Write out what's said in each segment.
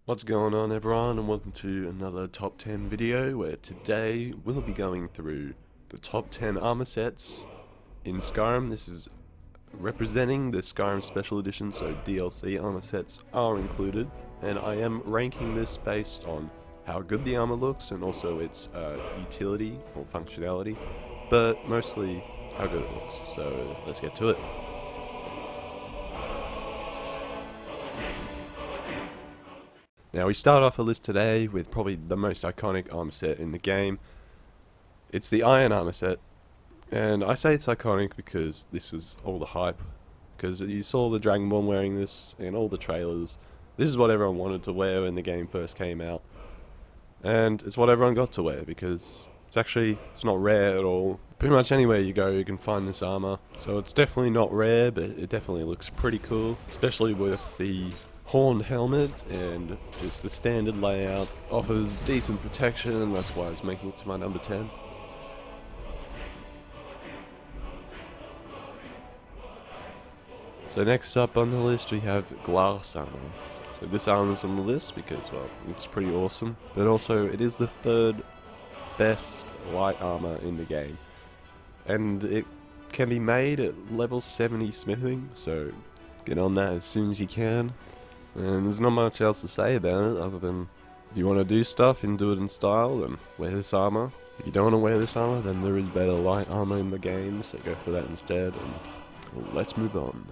What's going on, everyone, and welcome to another top 10 video where today we'll be going through the top 10 armor sets in Skyrim. This is representing the Skyrim Special Edition, so DLC armor sets are included, and I am ranking this based on how good the armor looks and also its utility or functionality, but mostly how good it looks. So let's get to it. Now we start off a list today with probably the most iconic armor set in the game. It's the Iron armor set, and I say it's iconic because this was all the hype, because you saw the Dragonborn wearing this in all the trailers. This is what everyone wanted to wear when the game first came out, and it's what everyone got to wear because it's not rare at all. Pretty much anywhere you go you can find this armor, so it's definitely not rare, but it definitely looks pretty cool, especially with the horned helmet, and it's the standard layout, offers decent protection, and that's why it's making it to my number 10. So next up on the list we have glass armor. So this armor is on the list because, well, it's pretty awesome, but also it is the third best light armor in the game, and it can be made at level 70 smithing, so get on that as soon as you can. And there's not much else to say about it other than if you want to do stuff and do it in style, then wear this armor. If you don't want to wear this armor, then there is better light armor in the game, so go for that instead. And let's move on.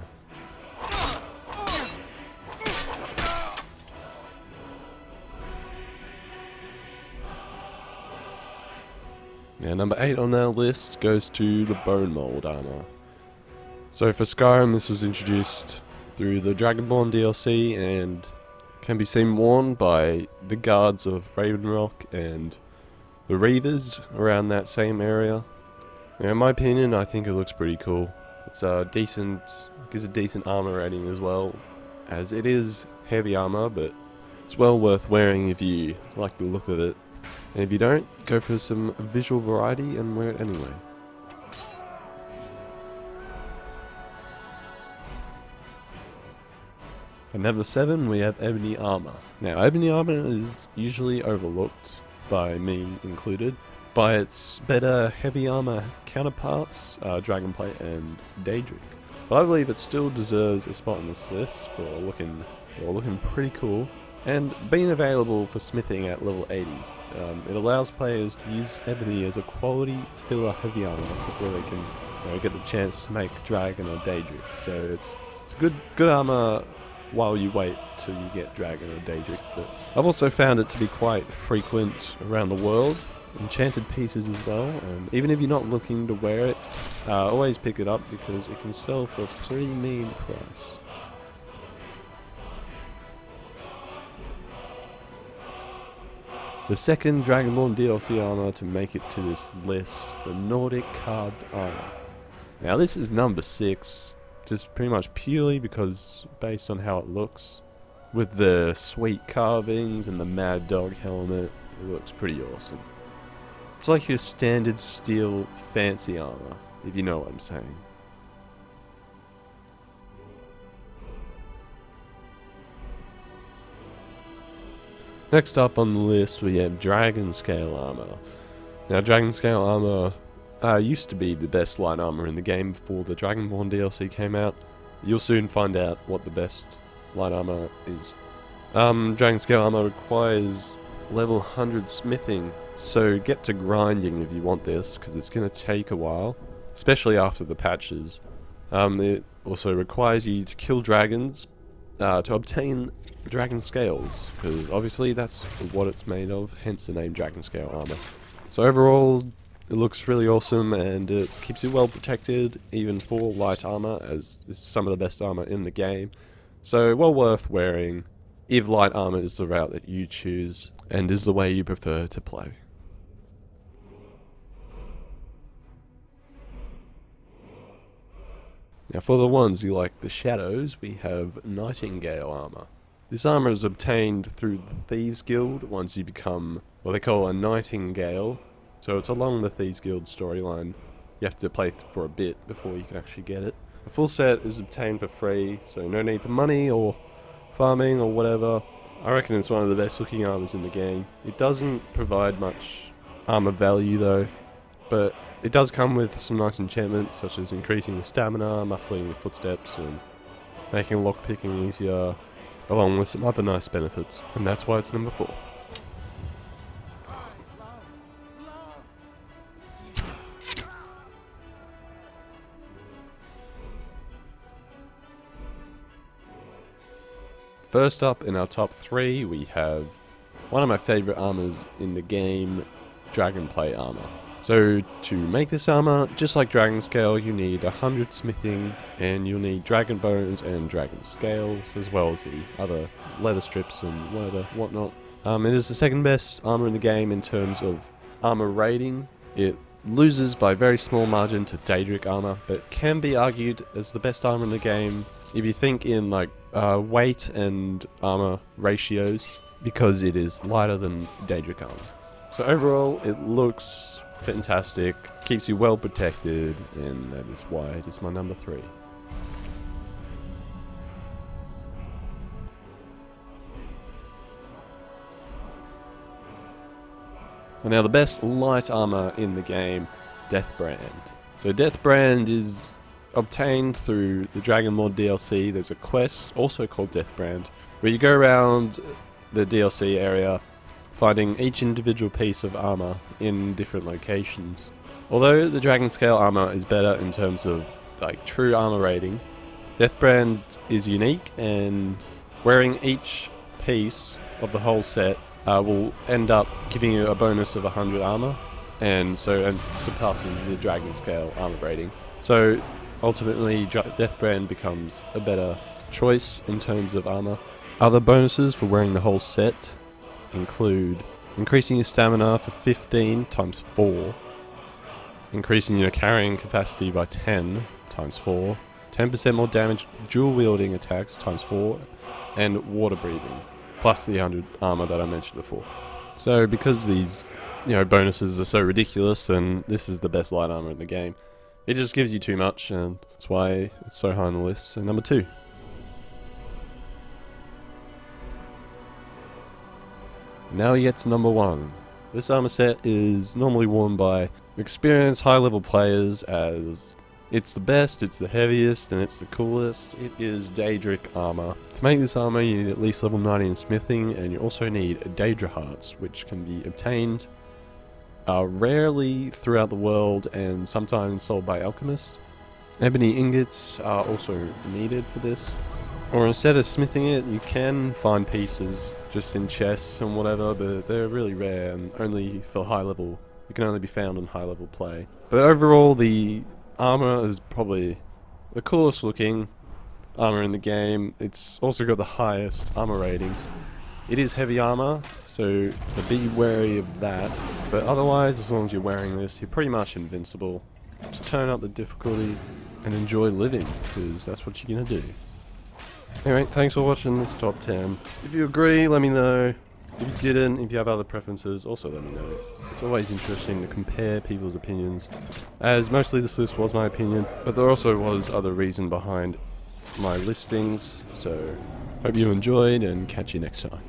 Now, number 8 on our list goes to the Bone Mold armor. So for Skyrim, this was introduced through the Dragonborn DLC and can be seen worn by the guards of Raven Rock and the Reavers around that same area. Now, in my opinion, I think it looks pretty cool. It's gives a decent armor rating as well, as it is heavy armor, but it's well worth wearing if you like the look of it. And if you don't, go for some visual variety and wear it anyway. At number 7 we have Ebony Armor. Now Ebony Armor is usually overlooked, by me included, by its better heavy armor counterparts, Dragonplate and Daedric. But I believe it still deserves a spot on this list for looking pretty cool, and being available for smithing at level 80. It allows players to use Ebony as a quality filler heavy armor before they can get the chance to make Dragon or Daedric. So it's good armor while you wait till you get Dragon or Daedric. But I've also found it to be quite frequent around the world, enchanted pieces as well, and even if you're not looking to wear it, always pick it up because it can sell for a pretty mean price. The second Dragonborn DLC armor to make it to this list, the Nordic Carved Armor. Now this is number 6, just pretty much purely because based on how it looks. With the sweet carvings and the Mad Dog helmet, it looks pretty awesome. It's like your standard steel fancy armor, if you know what I'm saying. Next up on the list we have Dragon Scale Armor. Now Dragon Scale Armor used to be the best light armor in the game before the Dragonborn DLC came out. You'll soon find out what the best light armor is. Dragon Scale Armor requires level 100 smithing, so get to grinding if you want this, because it's going to take a while, especially after the patches. It also requires you to kill dragons to obtain dragon scales, because obviously that's what it's made of, hence the name Dragon Scale Armor. So overall, it looks really awesome and it keeps you well protected, even for light armor, as it's some of the best armor in the game. So well worth wearing if light armor is the route that you choose and is the way you prefer to play. Now for the ones who like the shadows, we have Nightingale Armor. This armor is obtained through the Thieves Guild once you become what they call a Nightingale. So it's along the Thieves Guild storyline. You have to play for a bit before you can actually get it. The full set is obtained for free, so no need for money or farming or whatever. I reckon it's one of the best looking armors in the game. It doesn't provide much armor value though, but it does come with some nice enchantments such as increasing your stamina, muffling your footsteps, and making lockpicking easier, along with some other nice benefits, and that's why it's number 4. First up in our top 3 we have one of my favourite armors in the game, Dragonplate armor. So to make this armor, just like Dragon Scale, you need 100 smithing, and you'll need dragon bones and dragon scales, as well as the other leather strips and whatnot. It is the second best armor in the game in terms of armor rating. It loses by a very small margin to Daedric armor, but can be argued as the best armor in the game if you think in like weight and armor ratios, because it is lighter than Daedric armor. So overall, it looks fantastic, keeps you well protected, and that is why it is my number 3. And now the best light armor in the game, Deathbrand. So Deathbrand is obtained through the Dragonlord DLC. There's a quest, also called Deathbrand, where you go around the DLC area finding each individual piece of armor in different locations. Although the Dragon Scale armor is better in terms of like true armor rating, Deathbrand is unique, and wearing each piece of the whole set will end up giving you a bonus of 100 armor, and surpasses the Dragon Scale armor rating. So ultimately Deathbrand becomes a better choice in terms of armor. Other bonuses for wearing the whole set include increasing your stamina for 15 times 4, increasing your carrying capacity by 10 times 4, 10% more damage dual wielding attacks times 4, and water breathing, plus the 100 armor that I mentioned before. So because these bonuses are so ridiculous, and this is the best light armor in the game, it just gives you too much, and that's why it's so high on the list. So number 2. Now we get to number 1. This armor set is normally worn by experienced high-level players as it's the best, it's the heaviest, and it's the coolest. It is Daedric armor. To make this armor, you need at least level 90 in smithing, and you also need Daedra hearts, which can be obtained rarely throughout the world and sometimes sold by alchemists. Ebony ingots are also needed for this. Or instead of smithing it, you can find pieces just in chests and whatever, but they're really rare and only for high level. You can only be found in high level play. But overall, the armor is probably the coolest looking armor in the game. It's also got the highest armor rating. It is heavy armor, so be wary of that. But otherwise, as long as you're wearing this, you're pretty much invincible. Just turn up the difficulty and enjoy living, because that's what you're gonna do. Anyway, thanks for watching this top 10. If you agree, let me know. If you didn't, if you have other preferences, also let me know. It's always interesting to compare people's opinions, as mostly this list was my opinion, but there also was other reason behind my listings. So, hope you enjoyed, and catch you next time.